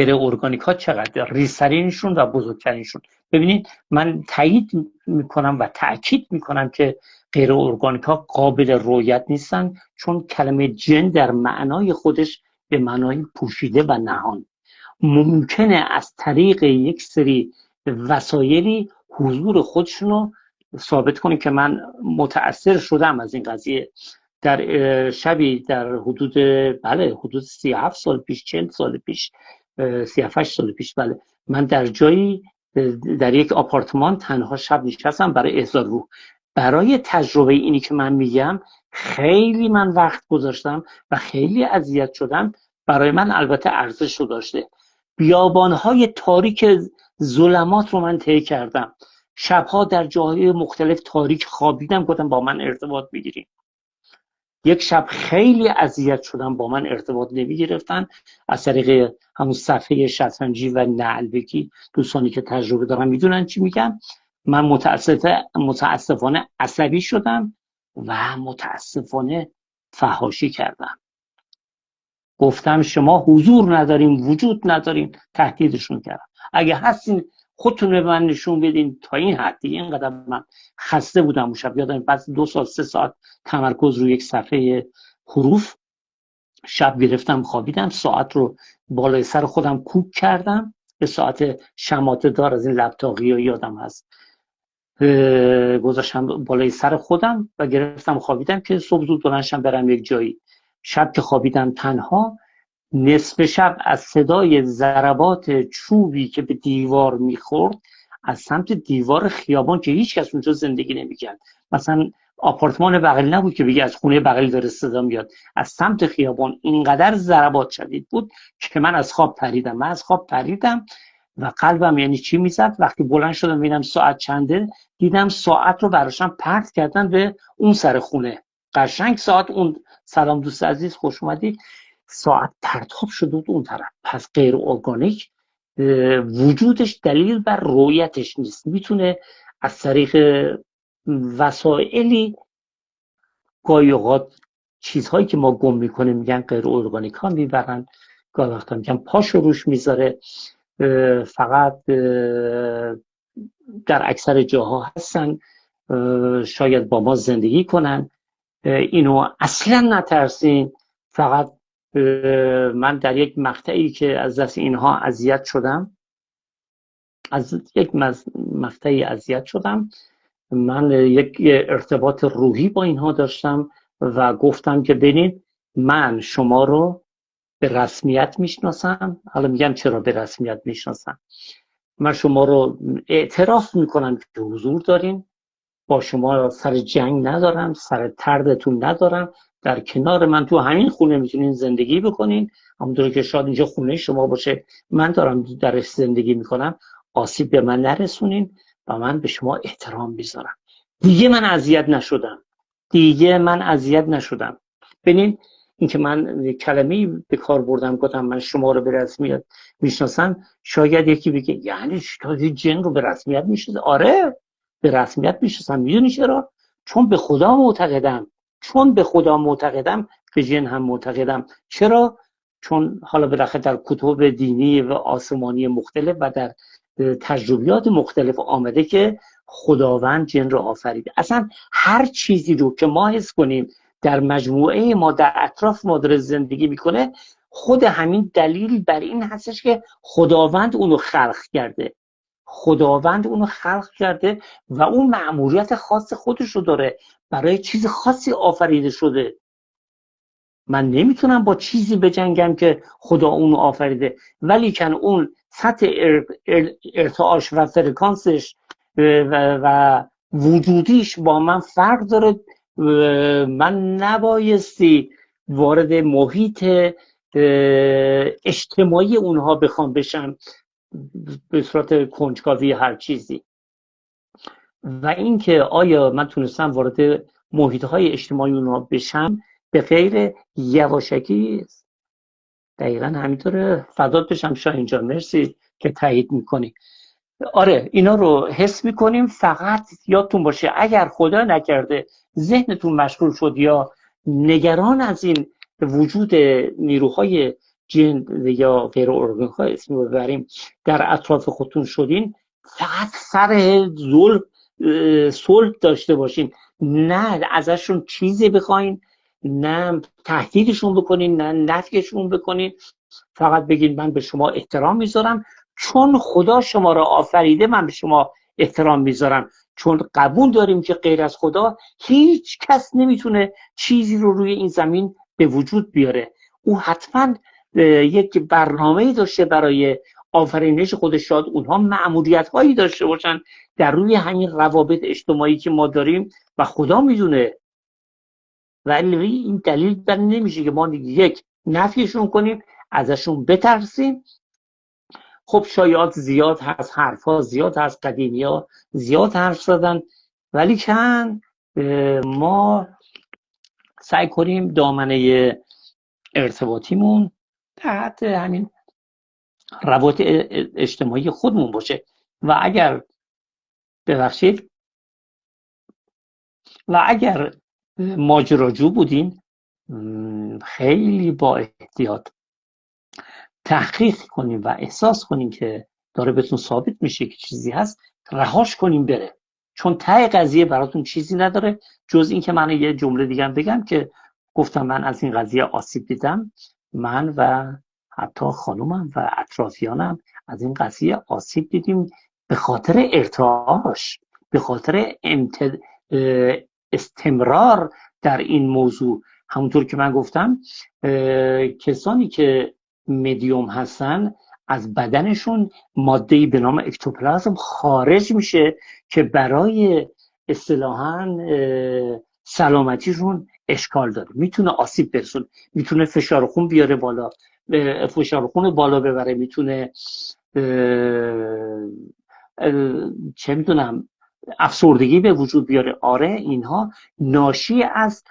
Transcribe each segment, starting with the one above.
غیر ارگانیک ها چقدر ریزترینشون و بزرگترینشون. ببینید من تایید میکنم و تاکید میکنم که غیر ارگانیک ها قابل رؤیت نیستن، چون کلمه جن در معنای خودش به معنای پوشیده و نهان. ممکنه از طریق یک سری وسایلی حضور خودشونو ثابت کنه که من متأثر شدم از این قضیه. در شبی در حدود 37 سال پیش، 40 سال پیش، 38 سال پیش، من در جایی در یک آپارتمان تنها شب نشستم برای احضار روح. برای تجربه اینی که من میگم خیلی من وقت گذاشتم و خیلی اذیت شدم. برای من البته ارزش رو داشته. بیابانهای تاریک ظلمات رو من طی کردم. شبها در جاهای مختلف تاریک خوابیدم، گفتم با من ارتباط بگیریم. یک شب خیلی اذیت شدم، با من ارتباط نمیگرفتن از طریق همون صفحه شطرنجی و نعلبکی. دوستانی که تجربه دارن میدونن چی میگم. من متاسفانه عصبی شدم و متاسفانه فحاشی کردم. گفتم شما حضور ندارین، وجود ندارین، تهدیدشون کردم. اگه هستین خودتون به من نشون بدین. تا این حد دیگه اینقدر من خسته بودم اون شب. یادم بعد 2 ساعت 3 ساعت تمرکز روی یک صفحه حروف. شب گرفتم خوابیدم، ساعت رو بالای سر خودم کوک کردم، به ساعت شماته دار از این لپتاقی ها یادم هست، گذاشتم بالای سر خودم و گرفتم خوابیدم که صبح زود بلند شم برم یک جایی. شب که خوابیدم تنها، نصف شب از صدای ضربات چوبی که به دیوار میخورد از سمت دیوار خیابان که هیچ کس اونجا زندگی نمیکرد، مثلا آپارتمان بغل نبود که بگی از خونه بغل داره صدا میاد، از سمت خیابان اینقدر ضربات شدید بود که من از خواب پریدم و قلبم یعنی چی میزد. وقتی بلند شدم ببینم ساعت چنده، دیدم ساعت رو براشم پرت کردن به اون سر خونه. قشنگ ساعت اون، سلام دوست عزیز خوش اومدی، ساعت پرتاب شده بود اون طرف. پس غیر ارگانیک وجودش دلیل بر رؤیتش نیست. میتونه از طریق وسایلی، گاهی اوقات چیزهایی که ما گم میکنیم میگن غیر ارگانیک ها میبرن، گاهی وقتا میگن پاشو روش میذاره. فقط در اکثر جاها هستن، شاید با ما زندگی کنن. اینو اصلا نترسین. فقط من در یک مقطعی که از دست اینها اذیت شدم، من یک ارتباط روحی با اینها داشتم و گفتم که ببینید من شما رو به رسمیت میشناسم. حالا میگم چرا به رسمیت میشناسم. من شما رو اعتراف میکنم که حضور دارین، با شما سر جنگ ندارم، سر تردتون ندارم، در کنار من تو همین خونه میتونین زندگی بکنین، همونطور که شاید اینجا خونه شما باشه، من دارم درش زندگی میکنم، آسیب به من نرسونین و من به شما احترام میذارم. دیگه من اذیت نشدم. ببینین اینکه من کلمه‌ای به کار بردم، گفتم من شما رو به رسمیت میشناسم، شاید یکی بگه یعنی شاید جن رو به رسمیت میشناسه. آره به رسمیت میشناسم. میدونی چرا؟ چون به خدا معتقدم، به جن هم معتقدم. چرا؟ چون حالا بالاخره در کتب دینی و آسمانی مختلف و در تجربیات مختلف آمده که خداوند جن رو آفریده. اصلا هر چیزی رو که ما حس کنیم در مجموعه ما، در اطراف ما داره زندگی میکنه، خود همین دلیل بر این هستش که خداوند اونو خلق کرده و اون مأموریت خاص خودش رو داره، برای چیز خاصی آفریده شده. من نمیتونم با چیزی بجنگم که خدا اونو آفریده، ولی کن اون سطح ارتعاش و فرکانسش و وجودیش با من فرق داره. من نبایستی وارد محیط اجتماعی اونها بخوام بشم به صورت کنجکاوی هر چیزی. و اینکه آیا من تونستم وارد محیط‌های اجتماعی اونها بشم به غیر یواشکی؟ دقیقاً همینطوره. فدات بشم شاهین جان، مرسی که تایید میکنی. آره اینا رو حس میکنیم. فقط یادتون باشه اگر خدا نکرده ذهنتون مشغول شد یا نگران از این وجود نیروهای جن یا غیر ارگانیک اسم رو ببریم در اطراف خودتون شدین، فقط سر صلح داشته باشین، نه ازشون چیزی بخواین، نه تهدیدشون بکنین، نه نفیشون بکنین. فقط بگین من به شما احترام میذارم چون خدا شما را آفریده، من به شما احترام میذارم، چون قبول داریم که غیر از خدا هیچ کس نمیتونه چیزی رو روی این زمین به وجود بیاره. او حتما یک برنامه‌ای داشته برای آفرینش خودش، شاید اونها مأموریت هایی داشته باشن در روی همین روابط اجتماعی که ما داریم و خدا میدونه. ولی این دلیل بر نمیشه که ما یک نفیشون کنیم، ازشون بترسیم. خب شایعات زیاد هست، حرفا زیاد هست، قدیمی ها زیاد حرف زدن، ولی چند ما سعی کنیم دامنه ارتباطیمون تحت همین روابط اجتماعی خودمون باشه. و اگر ببخشید و اگر ماجراجو بودین، خیلی با احتیاط تحقیق کنیم و احساس کنیم که داره بهتون ثابت میشه که چیزی هست، رهاش کنیم بره، چون ته قضیه براتون چیزی نداره جز این که من یه جمله دیگه بگم که گفتم من از این قضیه آسیب دیدم، من و حتی خانومم و اطرافیانم از این قضیه آسیب دیدیم به خاطر ارتعاش، به خاطر استمرار در این موضوع. همونطور که من گفتم کسانی که مدیوم هستن از بدنشون ماده‌ای به نام اکتوپلازم خارج میشه که برای اصطلاحاً سلامتیشون اشکال داره، میتونه آسیب برسونه، میتونه فشار خون بیاره بالا، فشار خون بالا ببره، میتونه چه میدونم افسردگی به وجود بیاره. آره اینها ناشی از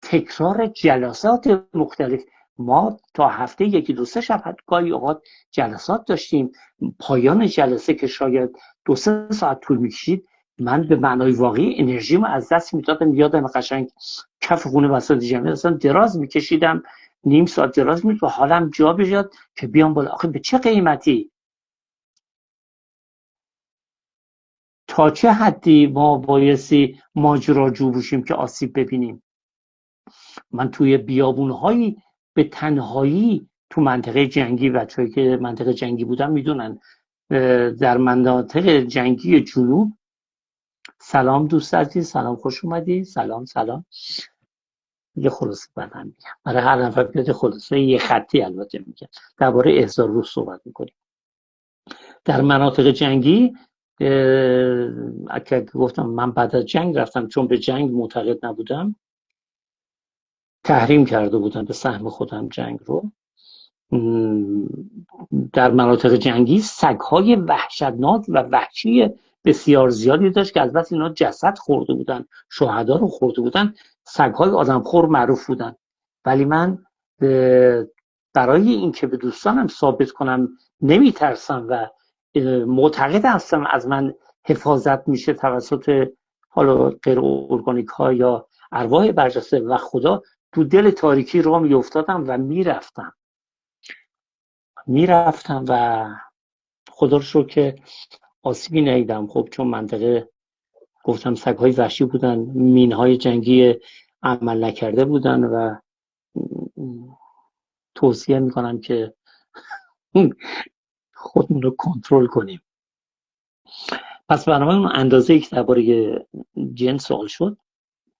تکرار جلسات مختلف. ما تا هفته یکی دو سه شب گاهی اوقات جلسات داشتیم، پایان جلسه که شاید 2-3 ساعت طول میکشید، من به معنای واقعی انرژیمو از دست میدادم. یادم قشنگ کف خونه وسط جمعیت اصلا دراز میکشیدم، نیم ساعت دراز میکشیدم و حالم جا بیاد که بیام بالا. آخه به چه قیمتی؟ تا چه حدی ما بایستی ماجراجو باشیم که آسیب ببینیم؟ من توی بیابونهایی به تنهایی تو منطقه جنگی، بچه‌ای که منطقه جنگی بودن میدونن، در مناطق جنگی جنوب، سلام دوست عزیز، سلام خوش اومدی، سلام یه خلاصه بعدم میگم برای هر نفر بیاد خلاصه یه خطی البته میگم درباره احضار روز صحبت میکنیم. در مناطق جنگی اگه گفتم من بعد از جنگ رفتم چون به جنگ معتقد نبودم، تحریم کرده بودن به سهم خودم جنگ رو. در مناطق جنگی سگ‌های وحشتناک و وحشی بسیار زیادی داشت که البته اینا جسد خورده بودن، شهدا رو خورده بودن، سگ‌های آدمخور معروف بودن. ولی من برای اینکه به دوستانم ثابت کنم نمیترسم و معتقد هستم از من حفاظت میشه توسط حالا غیر ارگانیک ها یا ارواح برجسته و خدا، تو دل تاریکی راه میافتادم و میرفتم و خدا رو شکر که آسیبی ندیدم. خب چون منطقه گفتم سگ‌های وحشی بودن، مین‌های جنگی عمل نکرده بودن و توصیه میکنم که خودمون رو کنترل کنیم. پس برنامه اون اندازه‌ای که درباره جن سوال شد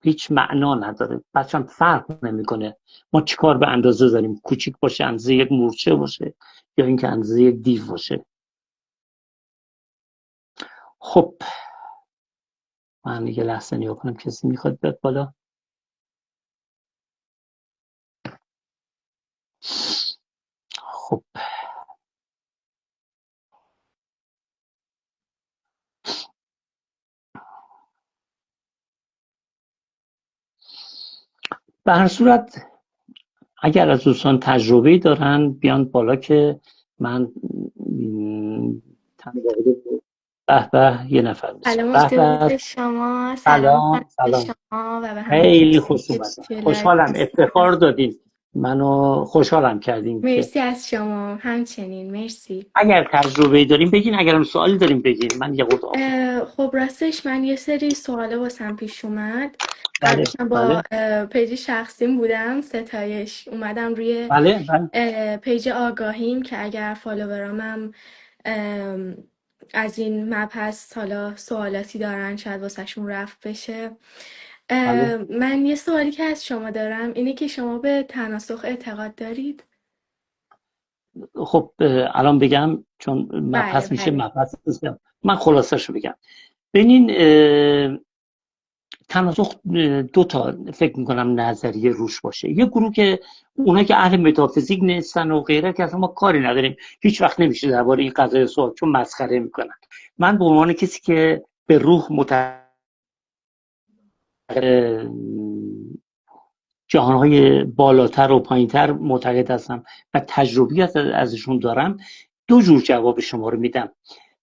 هیچ معنا نداره، بچه‌م فرق نمیکنه ما چیکار به اندازه داریم، کوچیک باشه اندازه یک مورچه باشه یا اینکه اندازه یک دیو باشه. خب من یه لحظه نگاه کنم کسی میخواد بیاد بالا. خب به هر صورت اگر از دوستان تجربه دارن بیان بالا که من به به یه نفر سلام درود شما، سلام شما و به همه خیلی کسی خوش که اومدن، توی لایو خوشحالم هستن. افتخار دادین. منو خوشحالم کردیم که مرسی از شما همچنین. مرسی. اگر تجربه داریم بگین، اگر هم سوالی داریم بگین، من یه خود آموزم. خب راستش من یه سری سواله واسم پیش اومد. بله قبلش هم با بله پیج شخصیم بودم، ستایش اومدم روی بله بله پیج آگاهیم که اگر فالوورامم ام، از این مبحث حالا سوالاتی دارن شاید واسهشون رفت بشه. بله. من یه سوالی که از شما دارم اینه که شما به تناسخ اعتقاد دارید؟ خب الان بگم چون بله مبحث میشه بله. مبحث بسیار. من خلاصش رو بگم. ببینین تناسخ دو تا فکر میکنم نظریه روش باشه. یه گروه که اونا که اهل متافیزیک نیستن و غیره که اصلا ما کاری نداریم، هیچ وقت نمیشه درباره این قضايا صحبت، چون مسخره میکنن. من به عنوان کسی که به روح جهانهای بالاتر و پایینتر معتقد هستم و تجربیات ازشون دارم، دو جور جواب شما رو میدم.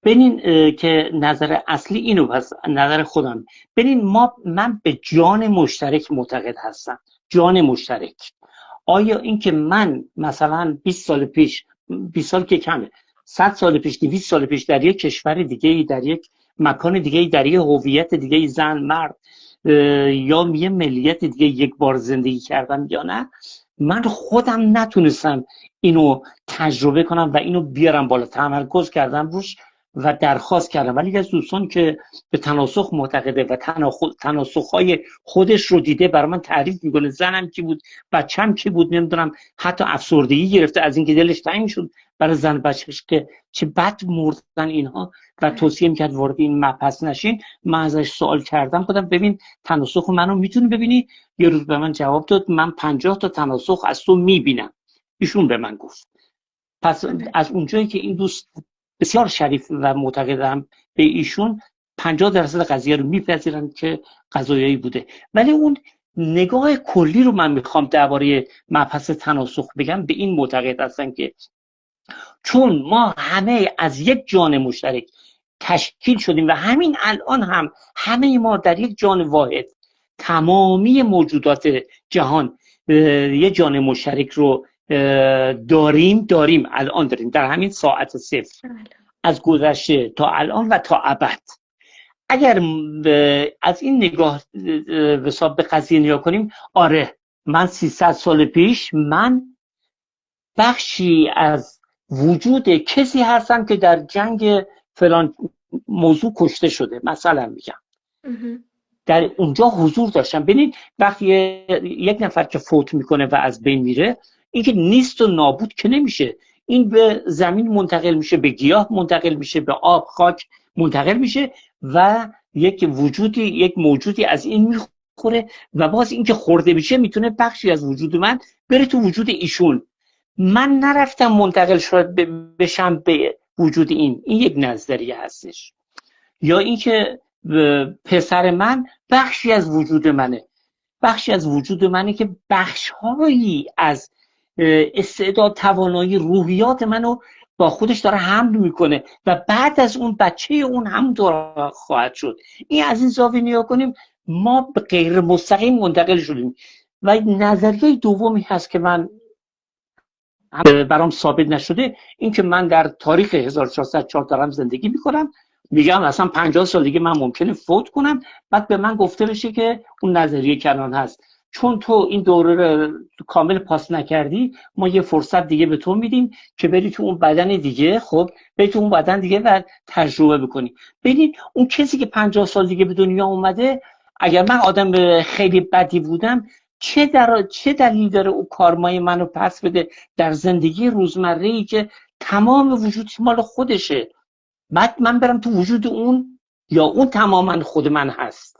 ببینین که نظر اصلی اینو، پس نظر خودم. ببینین من به جان مشترک معتقد هستم. جان مشترک. آیا این که من مثلا 20 سال پیش، 20 سال که کمه، 100 سال پیش، 200 سال پیش در یک کشور دیگه، در یک مکان دیگه، در یک هویت دیگه، زن مرد یا یه ملیت دیگه یک بار زندگی کردم یا نه، من خودم نتونستم اینو تجربه کنم و اینو بیارم بالا. تمرکز کردم روش و درخواست کردم، ولی از دوستان که به تناسخ معتقده و تناسخ‌های خودش رو دیده برای من تعریف میکنه. زنم کی بود، بچم کی بود، نمیدونم، حتی افسردگی گرفته از اینکه دلش تنگ شد برای زن بچهش که چه بد مردن اینها و توصیه میکرد وارد این مبحث نشین. من ازش سوال کردم، گفتم ببین تناسخ منو میتونی ببینی؟ یه روز به من جواب داد من 50 تا تناسخ از تو میبینم. ایشون به من گفت. پس از اونجایی که این دوست بسیار شریف و معتقدم به ایشون، 50% قضیه رو میپذیرن که قضایایی بوده. ولی اون نگاه کلی رو من میخوام درباره مبحث تناسخ بگم. به این معتقد هستن که چون ما همه از یک جان مشترک تشکیل شدیم و همین الان هم همه ما در یک جان واحد، تمامی موجودات جهان یک جان مشترک رو داریم الان داریم در همین ساعت صفر، از گذشته تا الان و تا ابد. اگر از این نگاه به قضیه نگاه کنیم، آره من 300 سال پیش من بخشی از وجود کسی هستم که در جنگ فلان موضوع کشته شده، مثلا میگم در اونجا حضور داشتم. ببینید وقتی یک نفر که فوت میکنه و از بین میره، این که نیست و نابود که نمیشه، این به زمین منتقل میشه، به گیاه منتقل میشه، به آب خاک منتقل میشه و یک موجودی از این میخوره و باز این که خورده میشه میتونه بخشی از وجود من بره تو وجود ایشون. من نرفتم منتقل بشم به وجود این یک نظریه هستش. یا این که پسر من بخشی از وجود منه، که بخشهایی از استعداد، توانایی، روحیات منو با خودش داره حمل میکنه و بعد از اون بچه اون هم داره خواهد شد. این از این زاویه نگاه کنیم ما به غیر مستقیم منتقل شدیم. و نظریه دومی هست که من برام ثابت نشده، این که من در تاریخ 1404 دارم زندگی میکنم، میگم اصلا 50 سال دیگه من ممکنه فوت کنم، بعد به من گفته بشه که اون نظریه کنان هست، چون تو این دوره رو کامل پاس نکردی، ما یه فرصت دیگه به تو میدیم که بری تو اون بدن دیگه. خب بری تو اون بدن دیگه و تجربه بکنی. ببینید اون کسی که 50 سال دیگه به دنیا اومده، اگر من آدم خیلی بدی بودم، چه دلیل داره او کارمای منو پس بده در زندگی روزمره‌ای که تمام وجود مال خودشه؟ بعد من برم تو وجود اون، یا اون تماما خود من هست؟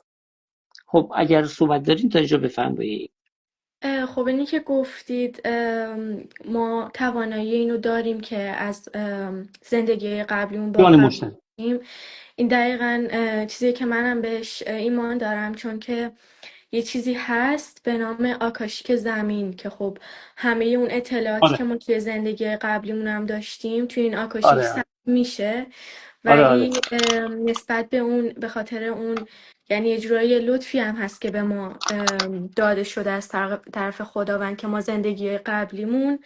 خب اگر صحبت دارین تا اینجا بفرمایید. خب اینی که گفتید ما توانایی اینو داریم که از زندگی قبلیمون باخبر باشیم، این دقیقاً چیزی که منم بهش ایمان دارم، چون که یه چیزی هست به نام آکاشیک زمین که خب همه اون اطلاعاتی که ما توی زندگی قبلیمون هم داشتیم توی این آکاشیک میشه، آره ولی نسبت به اون، به خاطر اون یعنی اجرای لطفی هم هست که به ما داده شده از طرف خداوند که ما زندگی قبلیمون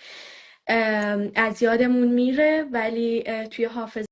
از یادمون میره، ولی توی حافظه